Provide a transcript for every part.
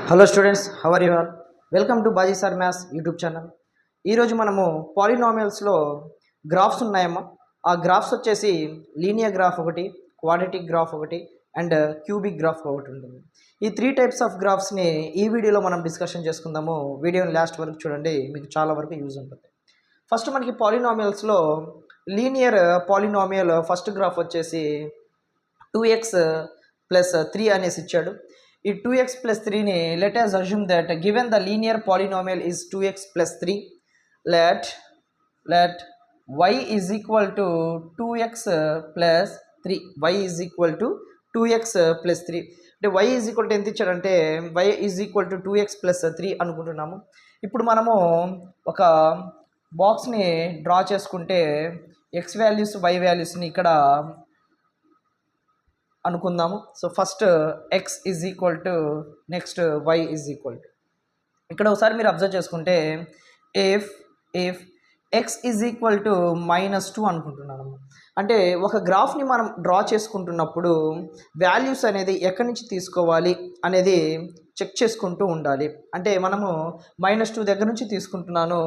Hello students, how are you all? Welcome to Baji sir maths YouTube channel. ఈరోజు మనము పాలినామియల్స్లో graphs ఉన్నాయమ్మా. ఆ గ్రాఫ్స్ వచ్చేసి లీనియర్ గ్రాఫ్ ఒకటి, క్వాడ్రాటిక్ గ్రాఫ్ ఒకటి అండ్ క్యూబిక్ గ్రాఫ్ ఒకటి ఉంటుంది. ఈ 3 టైప్స్ ఆఫ్ గ్రాఫ్స్ని ఈ వీడియోలో మనం డిస్కషన్ చేసుకుందాము. వీడియోని లాస్ట్ వరకు చూడండి, మీకు చాలా వరకు యూజ్ ఉంటుంది. ఫస్ట్ మనకి పాలినామియల్స్లో లీనియర్ పాలినామియల్ ఫస్ట్ గ్రాఫ్ వచ్చేసి 2x + 3 అనేసి ఇచ్చాడు. ఈ 2x + 3ని let us assume that given the linear polynomial is 2x + 3, let y is equal to 2x + 3. y is equal to 2x + 3. అంటే y is equal to ఎంత ఇచ్చాడంటే y is equal to 2x + 3 అనుకుంటున్నాము. ఇప్పుడు మనము ఒక బాక్స్ని draw చేసుకుంటే x values y వాల్యూస్ని ఇక్కడ అనుకుందాము. So first x is equal to next y is equal to, ఇక్కడ ఒకసారి మీరు అబ్జర్వ్ చేసుకుంటే if x is equal to -2 అనుకుంటున్నాను. అంటే ఒక గ్రాఫ్ని మనం డ్రా చేసుకుంటున్నప్పుడు వాల్యూస్ అనేది ఎక్కడి నుంచి తీసుకోవాలి అనేది చెక్ చేసుకుంటూ ఉండాలి. అంటే మనము -2 దగ్గర నుంచి తీసుకుంటున్నాను,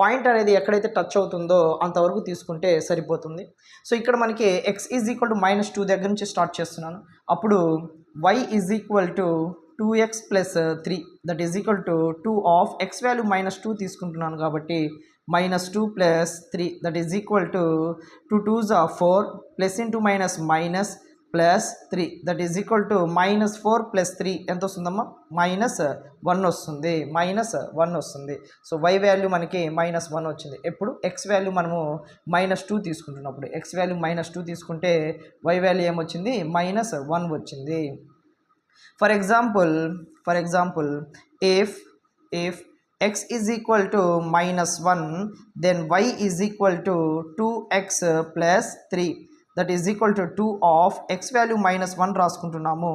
పాయింట్ అనేది ఎక్కడైతే టచ్ అవుతుందో అంతవరకు తీసుకుంటే సరిపోతుంది. సో ఇక్కడ మనకి x ఈజ్ ఈక్వల్ టు -2 దగ్గర నుంచి స్టార్ట్ చేస్తున్నాను. అప్పుడు y is equal to 2x + 3 that is equal to 2 of x value -2 తీసుకుంటున్నాను కాబట్టి -2 + 3 that is equal to 2 2s are 4 plus into minus minus plus 3 that is equal to -4 + 3 ఎంత వస్తుందమ్మా? -1 వస్తుంది. -1 వస్తుంది. సో y వాల్యూ మనకి -1 వచ్చింది. ఎప్పుడు x వాల్యూ మనము -2 తీసుకుంటున్నప్పుడు, x వాల్యూ -2 తీసుకుంటే y వాల్యూ ఏమొచ్చింది? -1 వచ్చింది. For example if x is equal to -1 then y is equal to 2x + 3 that is equal to 2 of x value -1 రాసుకుంటున్నాము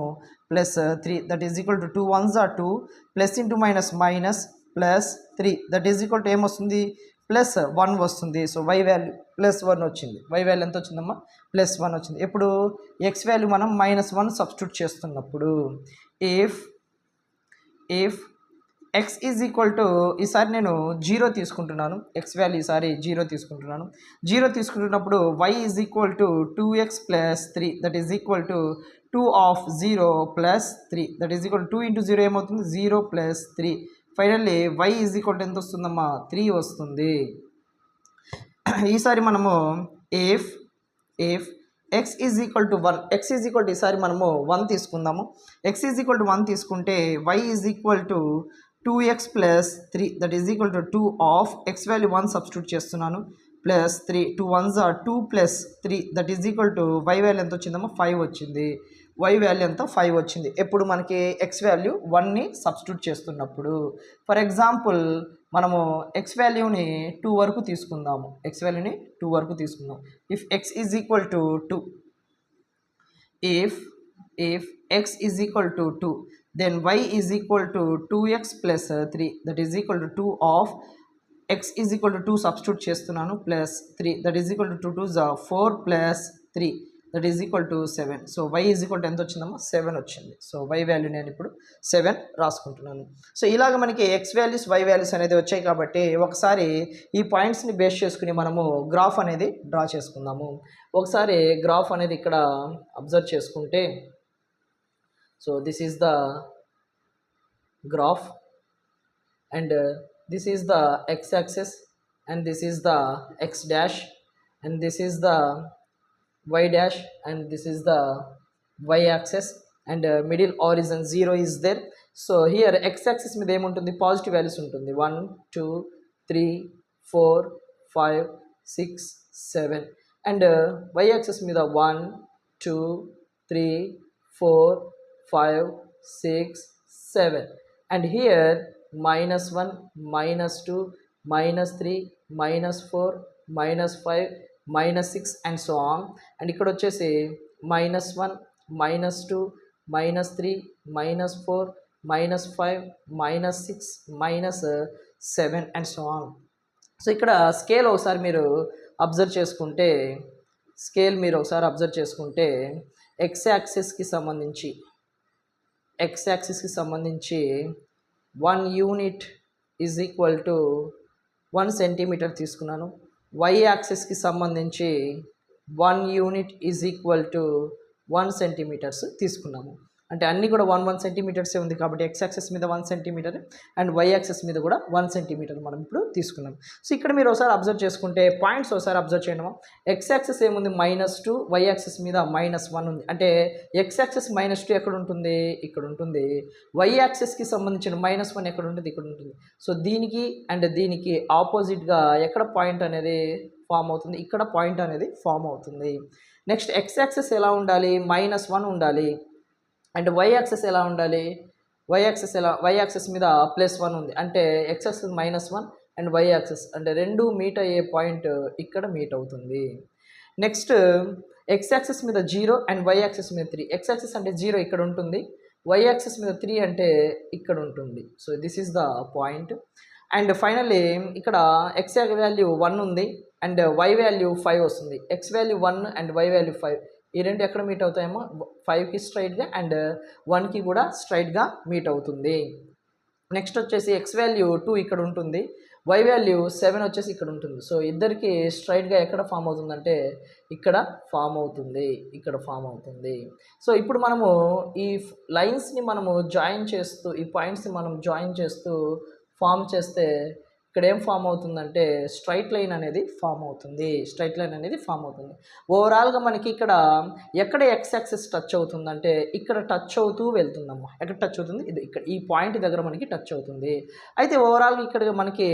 plus 3 that is equal to 2 1s are 2 plus into minus minus plus 3 that is equal to ఏమొస్తుంది? +1 వస్తుంది. So y value +1 వచ్చింది. y value ఎంత వచ్చిందమ్మా? +1 వచ్చింది. ఇప్పుడు x value మనం -1 substitute చేస్తున్నప్పుడు if x is equal to, ఈసారి నేను 0 తీసుకుంటున్నాను, x వాల్యూ ఈసారి 0 తీసుకుంటున్నాను. 0 తీసుకుంటున్నప్పుడు y is equal to 2x + 3 that is equal to 2 of 0 + 3 that is equal 2 into 0 ఏమవుతుంది? 0 + 3. Finally y is equal to ఎంత వస్తుందమ్మా? 3 వస్తుంది. ఈసారి మనము if x is equal to 1, x is equal to ఈసారి మనము 1 తీసుకుందాము. x ఈజ్ ఈక్వల్ టు 1 తీసుకుంటే y is equal to 2x + 3 that is equal to 2 of x value 1 substitute చేస్తున్నాను plus 3 2 1s are 2 plus 3 that is equal to y value ఎంత వచ్చిందమ్మా? 5 వచ్చింది. y value ఎంత? 5 వచ్చింది. ఎప్పుడు మనకి x వాల్యూ 1ని సబ్స్టిట్యూట్ చేస్తున్నప్పుడు. ఫర్ ఎగ్జాంపుల్ మనము x వాల్యూని 2 వరకు తీసుకుందాము. x వాల్యూని 2 వరకు తీసుకుందాం. If x is equal to 2, if x is equal to 2 then y is equal to 2x + 3 that is equal to 2 of x is equal to 2 substitute చేస్తున్నాను plus 3 that is equal to 2 2s are 4 plus 3 that is equal to 7. So y is equal to ఎంత వచ్చిందమ్మా? 7 వచ్చింది. So y value నేను ఇప్పుడు 7 రాసుకుంటున్నాను. So ఇలాగ మనకి x values y values అనేది వచ్చాయి కాబట్టి ఒకసారి ఈ పాయింట్స్ని బేస్ చేసుకుని మనము గ్రాఫ్ అనేది డ్రా చేసుకుందాము. ఒకసారి గ్రాఫ్ అనేది ఇక్కడ అబ్జర్వ్ చేసుకుంటే, so this is the graph and this is the x-axis and this is the x-dash and this is the y-dash and this is the y-axis and middle origin 0 is there. So here x-axis మీద ఏముంటుంది? Positive values ఉంటుంది. 1 2 3 4 5 6 7 and y-axis మీద 1 2 3 4 5 6 7 and here -1 -2 -3 -4 -5 -6 and so on. And ఇక్కడ వచ్చేసి -1 -2 -3 -4 -5 -6 -7 and so on. So ఇక్కడ scale ఒకసారి మీరు observe చేసుకుంటే x యాక్సిస్కి సంబంధించి ఎక్స్ యాక్సిస్కి సంబంధించి 1 unit is equal to 1 centimetre తీసుకున్నాను. వై యాక్సిస్కి సంబంధించి 1 unit is equal to 1 centimetres తీసుకున్నాము. అంటే అన్నీ కూడా 1 సెంటీమీటర్సే ఉంది కాబట్టి ఎక్స్ యాక్సెస్ మీద 1 సెంటీమీటర్ అండ్ వై యాక్సెస్ మీద కూడా 1 సెంటీమీటర్ మనం ఇప్పుడు తీసుకున్నాం. సో ఇక్కడ మీరు ఒకసారి అబ్జర్వ్ చేసుకుంటే పాయింట్స్ ఒకసారి అబ్జర్వ్ చేయడమా. ఎక్స్ యాక్సెస్ ఏముంది -2, వై యాక్సెస్ మీద -1 ఉంది. అంటే ఎక్స్ యాక్సెస్ -2 ఎక్కడ ఉంటుంది, ఇక్కడ ఉంటుంది. వై యాక్సెస్కి సంబంధించిన -1 ఎక్కడ ఉంటుంది, ఇక్కడ ఉంటుంది. సో దీనికి అండ్ దీనికి ఆపోజిట్గా ఎక్కడ పాయింట్ అనేది ఫామ్ అవుతుంది, ఇక్కడ పాయింట్ అనేది ఫామ్ అవుతుంది. నెక్స్ట్ ఎక్స్ యాక్సెస్ ఎలా ఉండాలి, -1 ఉండాలి. అండ్ వై యాక్సెస్ ఎలా ఉండాలి, వై యాక్సెస్ మీద +1 ఉంది. అంటే X axis -1 and Y axis అంటే రెండు మీట్ అయ్యే పాయింట్ ఇక్కడ మీట్ అవుతుంది. నెక్స్ట్ ఎక్స్ యాక్సెస్ మీద 0 అండ్ వై యాక్సెస్ మీద 3. ఎక్స్ యాక్సెస్ అంటే 0 ఇక్కడ ఉంటుంది, వై యాక్సెస్ మీద 3 అంటే ఇక్కడ ఉంటుంది. So this is the point. And finally ఇక్కడ ఎక్స్ వాల్యూ 1 ఉంది అండ్ వై వాల్యూ 5 వస్తుంది. X value 1 and why value 5 ఈ రెండు ఎక్కడ మీట్ అవుతాయేమో 5కి స్ట్రైట్గా అండ్ 1కి కూడా స్ట్రైట్గా మీట్ అవుతుంది. నెక్స్ట్ వచ్చేసి ఎక్స్ వాల్యూ 2 ఇక్కడ ఉంటుంది, వై వాల్యూ 7 వచ్చేసి ఇక్కడ ఉంటుంది. సో ఇద్దరికి స్ట్రైట్గా ఎక్కడ ఫామ్ అవుతుందంటే ఇక్కడ ఫామ్ అవుతుంది, ఇక్కడ ఫామ్ అవుతుంది. సో ఇప్పుడు మనము ఈ లైన్స్ని మనము జాయిన్ చేస్తూ, ఈ పాయింట్స్ని మనం జాయిన్ చేస్తూ ఫామ్ చేస్తే ఇక్కడ ఏం ఫామ్ అవుతుందంటే స్ట్రైట్ లైన్ అనేది ఫామ్ అవుతుంది, స్ట్రైట్ లైన్ అనేది ఫామ్ అవుతుంది. ఓవరాల్గా మనకి ఇక్కడ ఎక్కడ ఎక్స్ యాక్సిస్ టచ్ అవుతుందంటే ఇక్కడ టచ్ అవుతూ వెళ్తుందమ్మా. ఎక్కడ టచ్ అవుతుంది, ఇది ఇక్కడ ఈ పాయింట్ దగ్గర మనకి టచ్ అవుతుంది. అయితే ఓవరాల్గా ఇక్కడ మనకి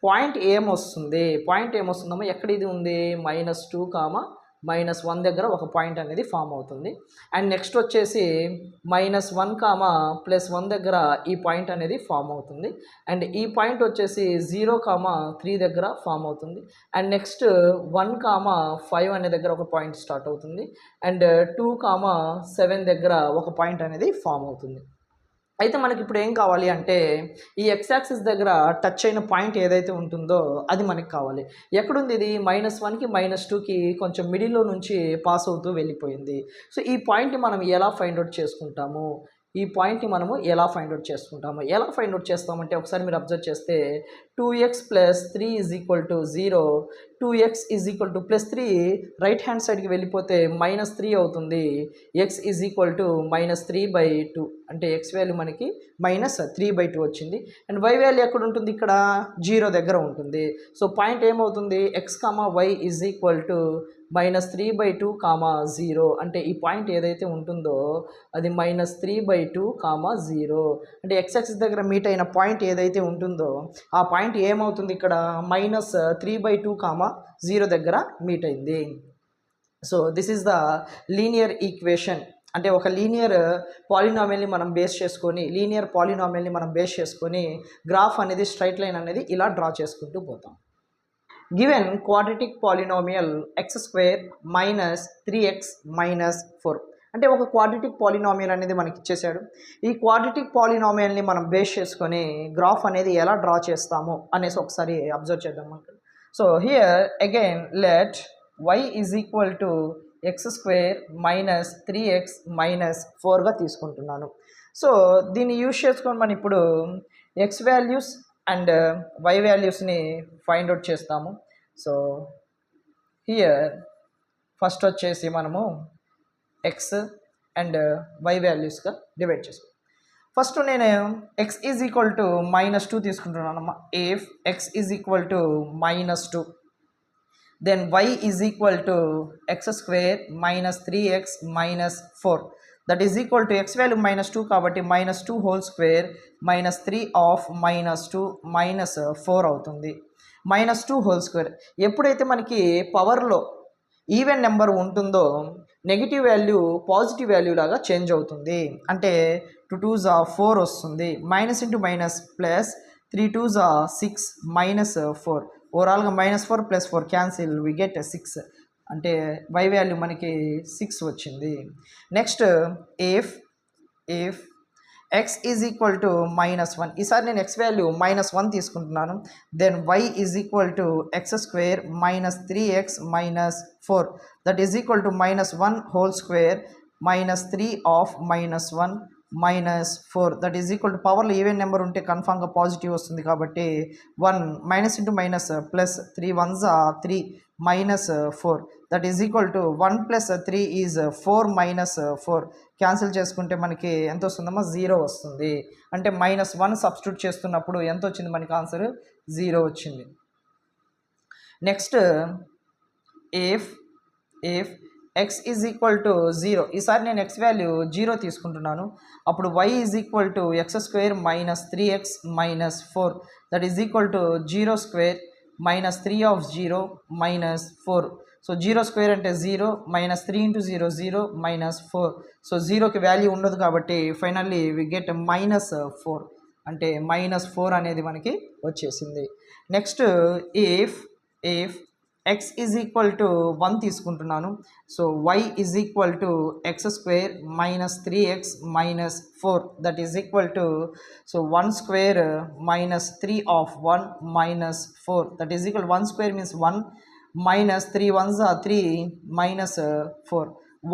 పాయింట్ ఏమొస్తుందమ్మా, ఎక్కడ ఇది ఉంది -2, -1 దగ్గర ఒక పాయింట్ అనేది ఫామ్ అవుతుంది. అండ్ నెక్స్ట్ వచ్చేసి -1, +1 దగ్గర ఈ పాయింట్ అనేది ఫామ్ అవుతుంది. అండ్ ఈ పాయింట్ వచ్చేసి 0, 3 దగ్గర ఫామ్ అవుతుంది. అండ్ నెక్స్ట్ 1, 5 అనే దగ్గర ఒక పాయింట్ స్టార్ట్ అవుతుంది. అండ్ 2, 7 దగ్గర ఒక పాయింట్ అనేది ఫామ్ అవుతుంది. అయితే మనకి ఇప్పుడు ఏం కావాలి అంటే ఈ ఎక్స్ యాక్సిస్ దగ్గర టచ్ అయిన పాయింట్ ఏదైతే ఉంటుందో అది మనకి కావాలి. ఎక్కడుంది ఇది, -1కి -2కి కొంచెం మిడిల్లో నుంచి పాస్ అవుతూ వెళ్ళిపోయింది. సో ఈ పాయింట్ని మనం ఎలా ఫైండ్ అవుట్ చేసుకుంటాము, ఎలా ఫైండ్ అవుట్ చేస్తామంటే ఒకసారి మీరు అబ్జర్వ్ చేస్తే 2x + 3 = 0, 2x = +3 రైట్ హ్యాండ్ సైడ్కి వెళ్ళిపోతే -3 అవుతుంది. x -3/2 అంటే ఎక్స్ వాల్యూ మనకి -3/2 వచ్చింది. అండ్ వై వాల్యూ ఎక్కడ ఉంటుంది, ఇక్కడ 0 దగ్గర ఉంటుంది. సో పాయింట్ ఏమవుతుంది, x, y -3/2, 0 అంటే ఈ పాయింట్ ఏదైతే ఉంటుందో అది -3/2, 0 అంటే ఎక్స్ యాక్సిస్ దగ్గర మీట్ అయిన పాయింట్ ఏదైతే ఉంటుందో ఆ పాయింట్ ఏమవుతుంది, ఇక్కడ -3/2, 0 దగ్గర మీట్ అయింది. So this is the linear equation. అంటే ఒక లీనియర్ పాలినామియల్ని మనం బేస్ చేసుకొని గ్రాఫ్ అనేది స్ట్రైట్ లైన్ అనేది ఇలా డ్రా చేసుకుంటూ పోతాం. Given quadratic polynomial x² - 3x - 4 అంటే ఒక క్వాడ్రాటిక్ పాలినామియల్ అనేది మనకి ఇచ్చేసాడు. ఈ క్వాడ్రాటిక్ పాలినామియల్ని మనం బేస్ చేసుకొని గ్రాఫ్ అనేది ఎలా డ్రా చేస్తాము అనేసి ఒకసారి అబ్జర్వ్ చేద్దాం. So here again let y = x² - 3x - 4గా తీసుకుంటున్నాను. సో దీన్ని యూజ్ చేసుకొని మనం ఇప్పుడు ఎక్స్ వాల్యూస్ అండ్ వై వాల్యూస్ని ఫైండ్ అవుట్ చేస్తాము. సో హియర్ ఫస్ట్ వచ్చేసి మనము ఎక్స్ అండ్ వై వాల్యూస్గా డివైడ్ చేసుకుంటాం. ఫస్ట్ నేను x -2 తీసుకుంటున్నానమ్మా. If x -2 then y x² - 3x - 4 that is equal to x value -2 కాబట్టి -2 హోల్ స్క్వేర్ -3 ఆఫ్ -2 -4 అవుతుంది. -2 హోల్ స్క్వేర్ ఎప్పుడైతే మనకి పవర్లో ఈవెన్ నెంబర్ ఉంటుందో నెగిటివ్ వాల్యూ పాజిటివ్ వాల్యూ లాగా చేంజ్ అవుతుంది. అంటే 2 2s are 4 వస్తుంది. Minus into minus plus 3 2s are 6 -4 ఓవరాల్గా -4 + 4 క్యాన్సిల్ వి గెట్ 6 అంటే y వాల్యూ మనకి 6 వచ్చింది. నెక్స్ట్ ఇఫ్ x -1 ఈసారి నేను x వాల్యూ -1 తీసుకుంటున్నాను. Then y x² - 3x - 4 that is equal to -1 whole square -3 of -1 -4 that is equal to పవర్లో even number ఉంటే కన్ఫామ్గా పాజిటివ్ వస్తుంది కాబట్టి 1 minus into minus plus 3 1s 3 -4 that is equal to 1 + 3 is 4 -4 cancel చేసుకుంటే మనకి ఎంత వస్తుందమ్మా 0 వస్తుంది. అంటే -1 సబ్స్టిట్యూట్ చేస్తున్నప్పుడు ఎంత వచ్చింది మనకి ఆన్సర్ 0 వచ్చింది. Next if x is equal to 0, ఈసారి నేను x వాల్యూ 0 తీసుకుంటున్నాను. అప్పుడు y is equal to x² - 3x - 4 that is equal to 0² -3 of 0 -4. So 0² అంటే 0 -3 × 0 0 -4. సో 0కి వాల్యూ ఉండదు కాబట్టి ఫైనల్లీ వి గెట్ -4 అంటే -4 అనేది మనకి వచ్చేసింది. Next if x is equal to 1 తీసుకుంటున్నాను. So y is equal to x² - 3x - 4 that is equal to so 1² -3 of 1 -4 that is equal 1² means 1 -3 1s 3 -4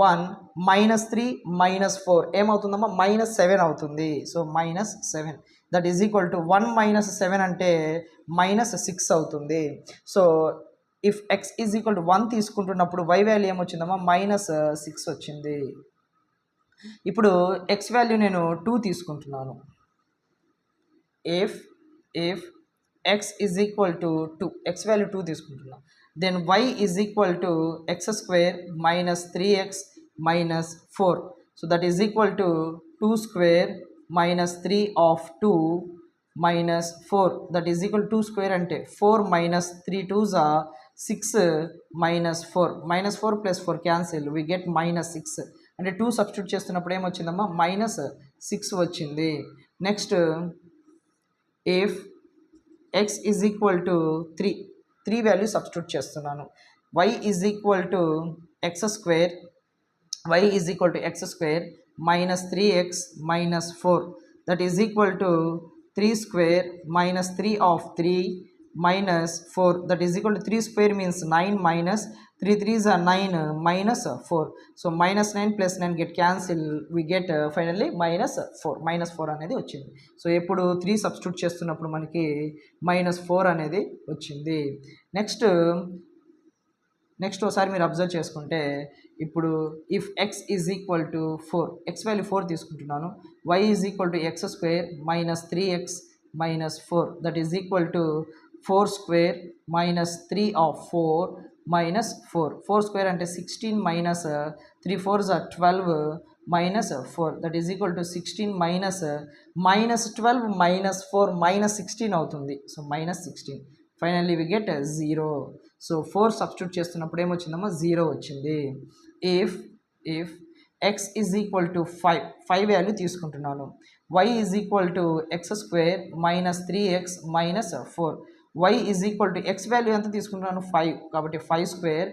1 -3 -4 ఏమవుతుందమ్మా -7 అవుతుంది. So -7 that is equal to 1 - 7 అంటే -6 అవుతుంది. So if x is equal to 1 తీసుకుంటున్నప్పుడు y value ఏమొచ్చిందమ్మా -6 వచ్చింది. ఇప్పుడు x value నేను 2 తీసుకుంటున్నాను. If x is equal to 2, x value 2 తీసుకుంటున్నాను. Then y is equal to x² - 3x - 4 so that is equal to 2² -3 of 2 -4 that is equal 2² అంటే 4 -3 2s 6 -4 -4 + 4 cancel we get -6 అంటే 2 substitute చేస్తున్నప్పుడు ఏమొచ్చిందమ్మా -6 వచ్చింది. Next if x is equal to 3 value substitute చేస్తున్నాను. y is equal to x² - 3x - 4 that is equal to 3² -3 of 3 -4 that is equal to 3² means 9 -3 3s 9 -4 so -9 + 9 get cancel we get finally -4 అనేది వచ్చింది. So ఎప్పుడు 3 substitute చేస్తున్నప్పుడు మనకి -4 అనేది వచ్చింది. Next ఒకసారి మీరు అబ్జర్వ్ చేసుకుంటే ఇప్పుడు if x is equal to 4, x value 4 తీసుకుంటున్నాను. y is equal to x² - 3x - 4 that is equal to 4² -3 of 4 -4 4² అంటే 16 -3 4s 12 -4 that is equal to 16 -12 -4 -16 అవుతుంది. So -16 finally we get 0. So 4 substitute చేస్తున్నప్పుడు ఏమొచ్చిందమ్మా 0 వచ్చింది. If x is equal to 5 value తీసుకుంటున్నాను. y is equal to x² - 3x - 4 y is equal to x value ఎంత తీసుకుంటున్నాను 5 కాబట్టి 5²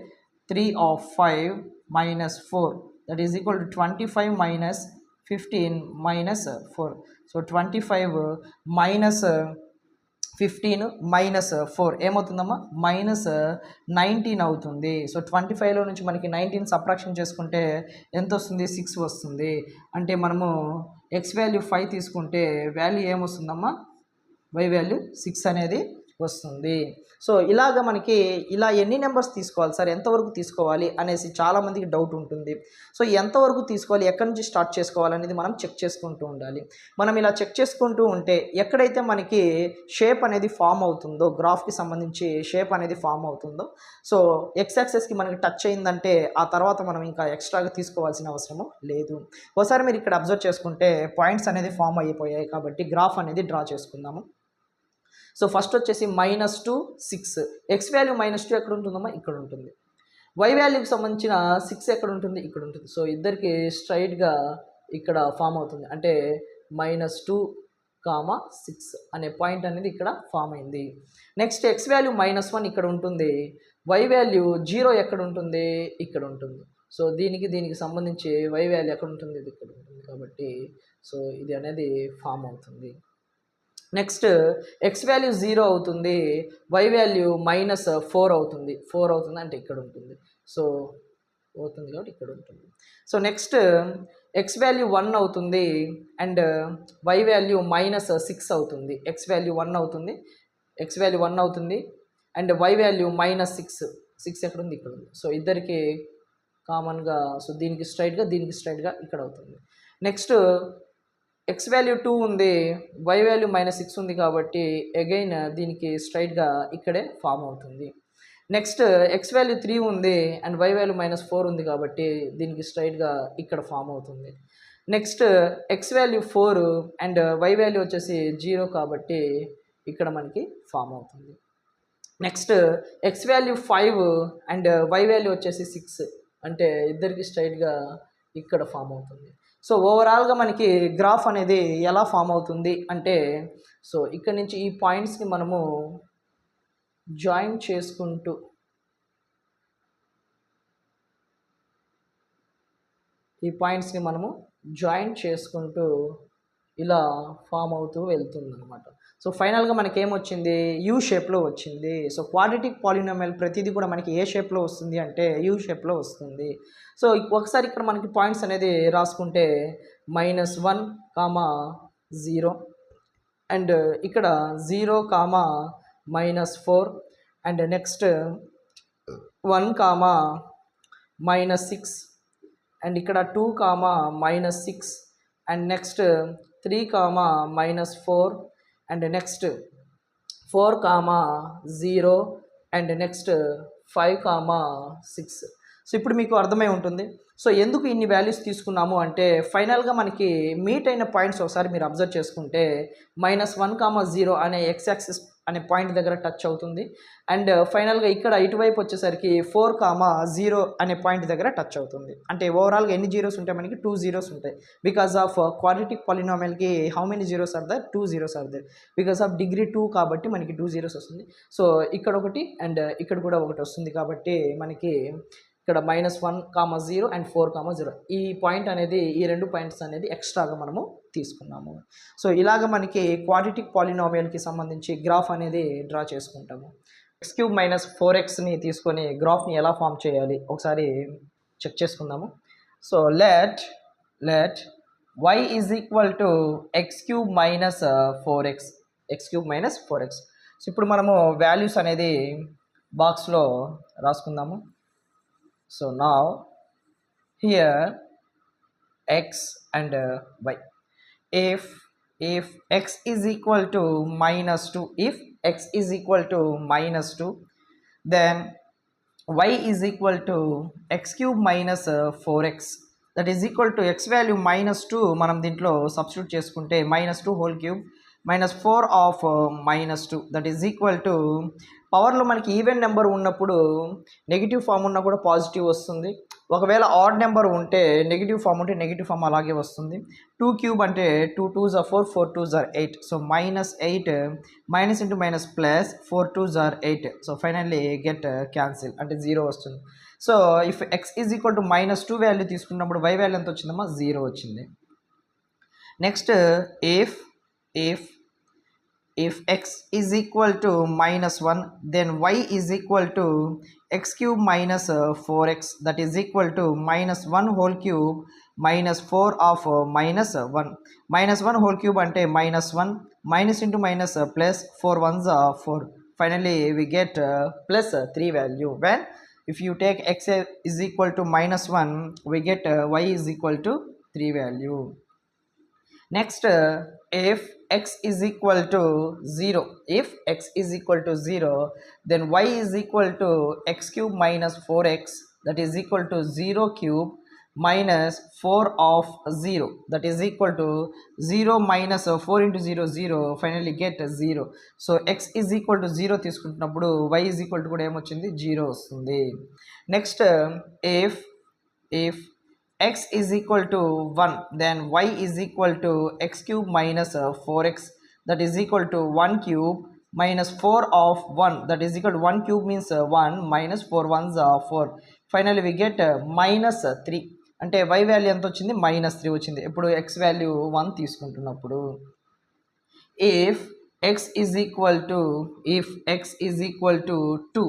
3 of 5 -4 that is equal to 25 -15 -4 so 25 -15 -4 ఏమవుతుందమ్మా -19 అవుతుంది. సో 25లో నుంచి మనకి 19 సబ్ట్రాక్షన్ చేసుకుంటే ఎంత వస్తుంది 6 వస్తుంది. అంటే మనము x వాల్యూ 5 తీసుకుంటే వాల్యూ ఏమొస్తుందమ్మా y వాల్యూ 6 అనేది వస్తుంది. సో ఇలాగ మనకి ఇలా ఎన్ని నెంబర్స్ తీసుకోవాలి సార్, ఎంతవరకు తీసుకోవాలి అనేసి చాలామందికి డౌట్ ఉంటుంది. సో ఎంతవరకు తీసుకోవాలి, ఎక్కడి నుంచి స్టార్ట్ చేసుకోవాలనేది మనం చెక్ చేసుకుంటూ ఉండాలి. మనం ఇలా చెక్ చేసుకుంటూ ఉంటే ఎక్కడైతే మనకి షేప్ అనేది ఫామ్ అవుతుందో, గ్రాఫ్కి సంబంధించి షేప్ అనేది ఫామ్ అవుతుందో, సో ఎక్స్ యాక్సెస్కి మనకి టచ్ అయిందంటే ఆ తర్వాత మనం ఇంకా ఎక్స్ట్రాగా తీసుకోవాల్సిన అవసరము లేదు. ఒకసారి మీరు ఇక్కడ అబ్జర్వ్ చేసుకుంటే పాయింట్స్ అనేది ఫామ్ అయిపోయాయి కాబట్టి గ్రాఫ్ అనేది డ్రా చేసుకుందాము. సో ఫస్ట్ వచ్చేసి -2 6 ఎక్స్ వాల్యూ -2 ఎక్కడ ఉంటుందమ్మా ఇక్కడ ఉంటుంది. వై వాల్యూకి సంబంధించిన 6 ఎక్కడ ఉంటుంది ఇక్కడ ఉంటుంది. సో ఇద్దరికి స్ట్రైట్గా ఇక్కడ ఫామ్ అవుతుంది. అంటే -2, 6 అనే పాయింట్ అనేది ఇక్కడ ఫామ్ అయింది. నెక్స్ట్ ఎక్స్ వాల్యూ -1 ఇక్కడ ఉంటుంది. వై వాల్యూ 0 ఎక్కడ ఉంటుంది ఇక్కడ ఉంటుంది. సో దీనికి సంబంధించి వై వాల్యూ ఎక్కడ ఉంటుంది ఇది ఇక్కడ ఉంటుంది కాబట్టి సో ఇది అనేది ఫామ్ అవుతుంది. నెక్స్ట్ ఎక్స్ వాల్యూ 0 అవుతుంది, వై వాల్యూ -4 అవుతుంది. 4 అవుతుంది అంటే ఇక్కడ ఉంటుంది. సో పోతుంది కాబట్టి ఇక్కడ ఉంటుంది. సో నెక్స్ట్ ఎక్స్ వాల్యూ 1 అవుతుంది అండ్ వై వాల్యూ -6 అవుతుంది. ఎక్స్ వాల్యూ 1 అవుతుంది, ఎక్స్ వాల్యూ 1 అవుతుంది అండ్ వై వాల్యూ -6 ఎక్కడ ఉంది, ఇక్కడ ఉంది. సో ఇద్దరికి కామన్గా, సో దీనికి స్ట్రైట్గా ఇక్కడ అవుతుంది. నెక్స్ట్ ఎక్స్ వాల్యూ 2 ఉంది, వై వాల్యూ -6 ఉంది కాబట్టి అగైన్ దీనికి స్ట్రైట్గా ఇక్కడే ఫామ్ అవుతుంది. నెక్స్ట్ ఎక్స్ వాల్యూ 3 ఉంది అండ్ వై వాల్యూ -4 ఉంది కాబట్టి దీనికి స్ట్రైట్గా ఇక్కడ ఫామ్ అవుతుంది. Next x value 4 and why value వచ్చేసి 0 కాబట్టి ఇక్కడ మనకి ఫామ్ అవుతుంది. Next x value 5 and why value వచ్చేసి 6 అంటే ఇద్దరికి స్ట్రైట్గా ఇక్కడ ఫామ్ అవుతుంది. సో ఓవరాల్గా మనకి గ్రాఫ్ అనేది ఎలా ఫామ్ అవుతుంది అంటే, సో ఇక్కడ నుంచి ఈ పాయింట్స్ని మనము జాయిన్ చేసుకుంటూ ఇలా ఫామ్ అవుతూ వెళ్తుంది అనమాట. సో ఫైనల్గా మనకి ఏమొచ్చింది, యూ షేప్లో వచ్చింది. సో క్వాడ్రాటిక్ పాలినామియల్ ప్రతిదీ కూడా మనకి ఏ షేప్లో వస్తుంది అంటే యూ షేప్లో వస్తుంది. సో ఒకసారి ఇక్కడ మనకి పాయింట్స్ అనేది రాసుకుంటే -1, 0 అండ్ ఇక్కడ 0, -4 అండ్ నెక్స్ట్ 1, -6 అండ్ ఇక్కడ 2, -6 and next 3, -4 and next 4, 0 and next 5, 6. So ఇప్పుడు మీకు అర్థమై ఉంటుంది. సో ఎందుకు ఇన్ని వాల్యూస్ తీసుకున్నాము అంటే ఫైనల్గా మనకి మీట్ అయిన పాయింట్స్ ఒకసారి మీరు అబ్జర్వ్ చేసుకుంటే -1, 0 అనే ఎక్స్ యాక్సిస్ అనే పాయింట్ దగ్గర టచ్ అవుతుంది అండ్ ఫైనల్గా ఇక్కడ ఇటువైపు వచ్చేసరికి 4, 0 అనే పాయింట్ దగ్గర టచ్ అవుతుంది. అంటే ఓవరాల్గా ఎన్ని జీరోస్ ఉంటాయి, మనకి 2 జీరోస్ ఉంటాయి. బికాస్ ఆఫ్ క్వాడ్రాటిక్ పాలినామియల్కి how many zeros are there, 2 zeros are there. Because of degree 2 కాబట్టి మనకి 2 జీరోస్ వస్తుంది. సో ఇక్కడ ఒకటి అండ్ ఇక్కడ కూడా ఒకటి వస్తుంది కాబట్టి మనకి ఇక్కడ -1, 0 అండ్ 4, 0 ఈ పాయింట్ అనేది, ఈ రెండు పాయింట్స్ అనేది ఎక్స్ట్రాగా మనము తీసుకున్నాము. సో ఇలాగ మనకి క్వాడ్రాటిక్ పాలినామియల్కి సంబంధించి గ్రాఫ్ అనేది డ్రా చేసుకుంటాము. x³ - 4xని తీసుకొని గ్రాఫ్ని ఎలా ఫామ్ చేయాలి ఒకసారి చెక్ చేసుకుందాము. So let y = x³ - 4x, x³ - 4x. So ఇప్పుడు మనము వాల్యూస్ అనేది బాక్స్లో రాసుకుందాము. So now here x and y. If x is equal to -2, if x is equal to -2, then y is equal to x³ - 4x. That is equal to x value -2 మనం దీంట్లో substitute చేసుకుంటే -2 whole cube -4 of -2 that is equal to పవర్లో మనకి even number ఉన్నప్పుడు negative form ఉన్నా కూడా positive వస్తుంది. ఒకవేళ ఆడ్ నెంబర్ ఉంటే నెగిటివ్ ఫామ్ ఉంటే నెగిటివ్ ఫామ్ అలాగే వస్తుంది. 2 క్యూబ్ అంటే 2 2s are 4, 4 2s are 8. So -8 minus into minus plus 4 2s are 8. So finally get cancel అంటే 0 వస్తుంది. So if x is equal to -2 value తీసుకున్నప్పుడు y వాల్యూ ఎంత వచ్చిందమ్మా, 0 వచ్చింది. Next if x is equal to -1, then y is equal to x³ - 4x, that is equal to -1 whole cube -4 of -1. -1 whole cube ante -1, minus into minus plus 4 ones are 4. Finally we get plus 3 value. When if you take x is equal to -1, we get y is equal to 3 value. Next if x is equal to 0, if x is equal to 0, then y is equal to x³ - 4x, that is equal to 0 cube minus 4 of 0, that is equal to 0 minus 4 into 0 0, finally get 0. So x is equal to 0 తీసుకుంటున్నప్పుడు y is equal to కూడా ఏమొచ్చింది, 0 వస్తుంది. Next if x is equal to 1, then y is equal to x³ - 4x, that is equal to 1 cube minus 4 of 1, that is equal to 1 cube means 1 minus 4 ones are 4. Finally we get -3 అంటే y value ఎంత వచ్చింది, -3 వచ్చింది. ఇప్పుడు x value 1 తీసుకుంటున్నప్పుడు if x is equal to 2,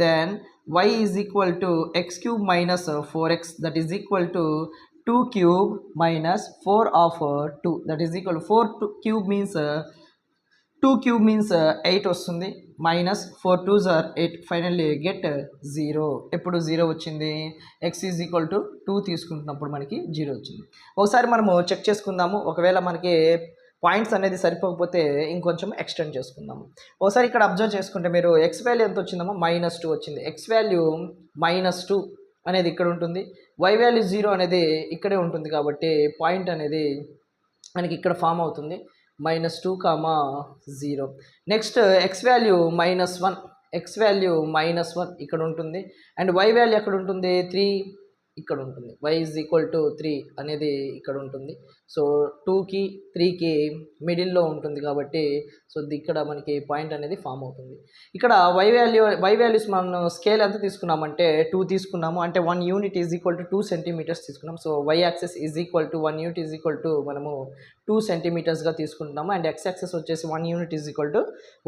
then y is equal to x cube minus 4x, that is equal to 2 cube minus 4 of 2, that is equal to 4 cube means 2 cube means 8 వస్తుంది, minus 4 2s are 8, finally get 0. ఎప్పుడు 0 వచ్చింది, x is equal to 2 తీసుకుంటున్నప్పుడు మనకి 0 వచ్చింది. ఒకసారి మనము check చేసుకుందాము, ఒకవేళ మనకి పాయింట్స్ అనేది సరిపోకపోతే ఇంకొంచెం ఎక్స్టెండ్ చేసుకుందాము. ఒకసారి ఇక్కడ అబ్జర్వ్ చేసుకుంటే మీరు ఎక్స్ వాల్యూ ఎంత వచ్చిందమ్మా, -2 వచ్చింది. ఎక్స్ వాల్యూ -2 అనేది ఇక్కడ ఉంటుంది, y వాల్యూ 0 అనేది ఇక్కడే ఉంటుంది, కాబట్టి పాయింట్ అనేది మనకి ఇక్కడ ఫామ్ అవుతుంది, -2, 0. Next x value -1, X value -1 ఇక్కడ ఉంటుంది, అండ్ y వాల్యూ ఎక్కడ ఉంటుంది, 3 ఇక్కడ ఉంటుంది, y ఈజ్ ఈక్వల్ టు 3 అనేది ఇక్కడ ఉంటుంది. సో 2కి 3కి మిడిల్లో ఉంటుంది, కాబట్టి సో ఇక్కడ మనకి పాయింట్ అనేది ఫామ్ అవుతుంది. ఇక్కడ y వాల్యూస్ మనం స్కేల్ ఎంత తీసుకున్నామంటే 2 తీసుకున్నాము, అంటే 1 unit is equal to 2 centimetres తీసుకున్నాం. So y axis is equal to 1 unit is equal to మనము 2 సెంటీమీటర్స్గా తీసుకుంటున్నాము, అండ్ x యాక్సెస్ వచ్చేసి 1 unit is equal to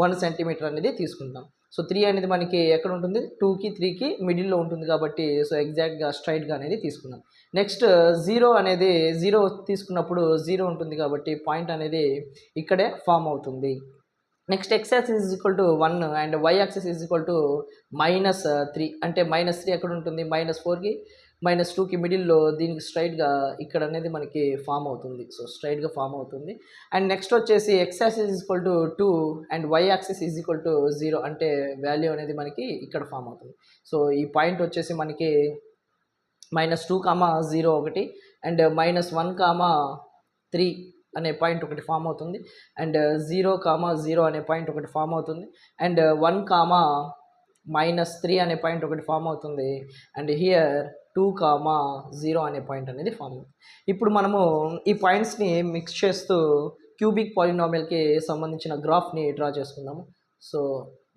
1 centimetre అనేది తీసుకుంటాం. సో 3 అనేది మనకి ఎక్కడ ఉంటుంది, 2కి 3కి మిడిల్లో ఉంటుంది, కాబట్టి సో ఎగ్జాక్ట్గా స్ట్రైట్గా అనేది తీసుకున్నాం. నెక్స్ట్ 0 అనేది 0 తీసుకున్నప్పుడు 0 ఉంటుంది, కాబట్టి పాయింట్ అనేది ఇక్కడే ఫామ్ అవుతుంది. Next x axis is equal to 1 and y axis is equal to -3, అంటే -3 ఎక్కడ ఉంటుంది, -4కి -2కి మిడిల్లో, దీనికి స్ట్రైట్గా ఇక్కడ అనేది మనకి ఫామ్ అవుతుంది. సో స్ట్రైట్గా ఫామ్ అవుతుంది. అండ్ నెక్స్ట్ వచ్చేసి x axis is equal to 2 and y axis is equal to 0, అంటే వాల్యూ అనేది మనకి ఇక్కడ ఫామ్ అవుతుంది. సో ఈ పాయింట్ వచ్చేసి మనకి -2, 0 ఒకటి, అండ్ -1, 3 అనే పాయింట్ ఒకటి ఫామ్ అవుతుంది, అండ్ 0, 0 అనే పాయింట్ ఒకటి ఫామ్ అవుతుంది, అండ్ 1, -3 అనే పాయింట్ ఒకటి ఫామ్ అవుతుంది, అండ్ హియర్ 2, 0 అనే పాయింట్ అనేది ఫామ్ అవుతుంది. ఇప్పుడు మనము ఈ పాయింట్స్ని మిక్స్ చేస్తూ క్యూబిక్ పాలినామియల్కి సంబంధించిన గ్రాఫ్ని డ్రా చేసుకుందాము. సో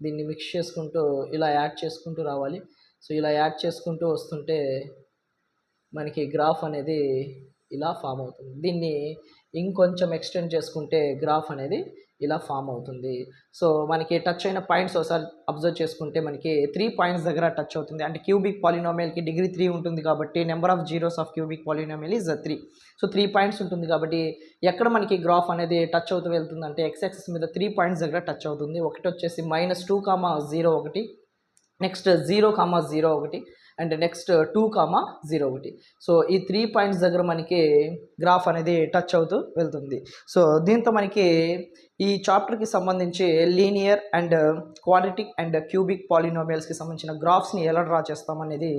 దీన్ని మిక్స్ చేసుకుంటూ ఇలా యాడ్ చేసుకుంటూ రావాలి. సో ఇలా యాడ్ చేసుకుంటూ వస్తుంటే మనకి గ్రాఫ్ అనేది ఇలా ఫామ్ అవుతుంది. దీన్ని ఇంకొంచెం ఎక్స్టెండ్ చేసుకుంటే గ్రాఫ్ అనేది ఇలా ఫామ్ అవుతుంది. సో మనకి టచ్ అయిన పాయింట్స్ ఒకసారి అబ్జర్వ్ చేసుకుంటే మనకి 3 పాయింట్స్ దగ్గర టచ్ అవుతుంది, అంటే క్యూబిక్ పాలినామియల్కి డిగ్రీ 3 ఉంటుంది, కాబట్టి number of zeros of cubic polynomial is 3. So 3 points ఉంటుంది, కాబట్టి ఎక్కడ మనకి గ్రాఫ్ అనేది టచ్ అవుతూ వెళ్తుందంటే x యాక్సిస్ మీద 3 పాయింట్స్ దగ్గర టచ్ అవుతుంది. ఒకటి వచ్చేసి -2, 0 ఒకటి, నెక్స్ట్ 0, 0 ఒకటి, అండ్ నెక్స్ట్ 2, 0 ఒకటి. సో ఈ 3 పాయింట్స్ దగ్గర మనకి గ్రాఫ్ అనేది టచ్ అవుతూ వెళ్తుంది. సో దీంతో మనకి ఈ చాప్టర్కి సంబంధించి linear and quadratic and cubic పాలినామియల్స్కి సంబంధించిన గ్రాఫ్స్ని ఎలా డ్రా చేస్తామనేది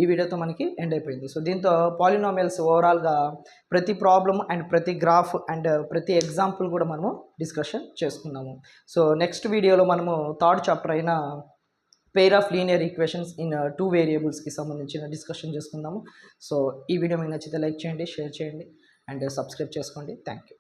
ఈ వీడియోతో మనకి ఎండ్ అయిపోయింది. సో దీంతో పాలినామియల్స్ ఓవరాల్గా ప్రతి ప్రాబ్లమ్ అండ్ ప్రతి గ్రాఫ్ అండ్ ప్రతి ఎగ్జాంపుల్ కూడా మనము డిస్కషన్ చేసుకున్నాము. సో నెక్స్ట్ వీడియోలో మనము థర్డ్ చాప్టర్ అయిన pair of linear equations in 2 వేరియబుల్స్కి సంబంధించిన డిస్కషన్ చేసుకుందాము. సో ఈ వీడియో మీకు నచ్చితే లైక్ చేయండి, షేర్ చేయండి, అండ్ సబ్స్క్రైబ్ చేసుకోండి. Thank you.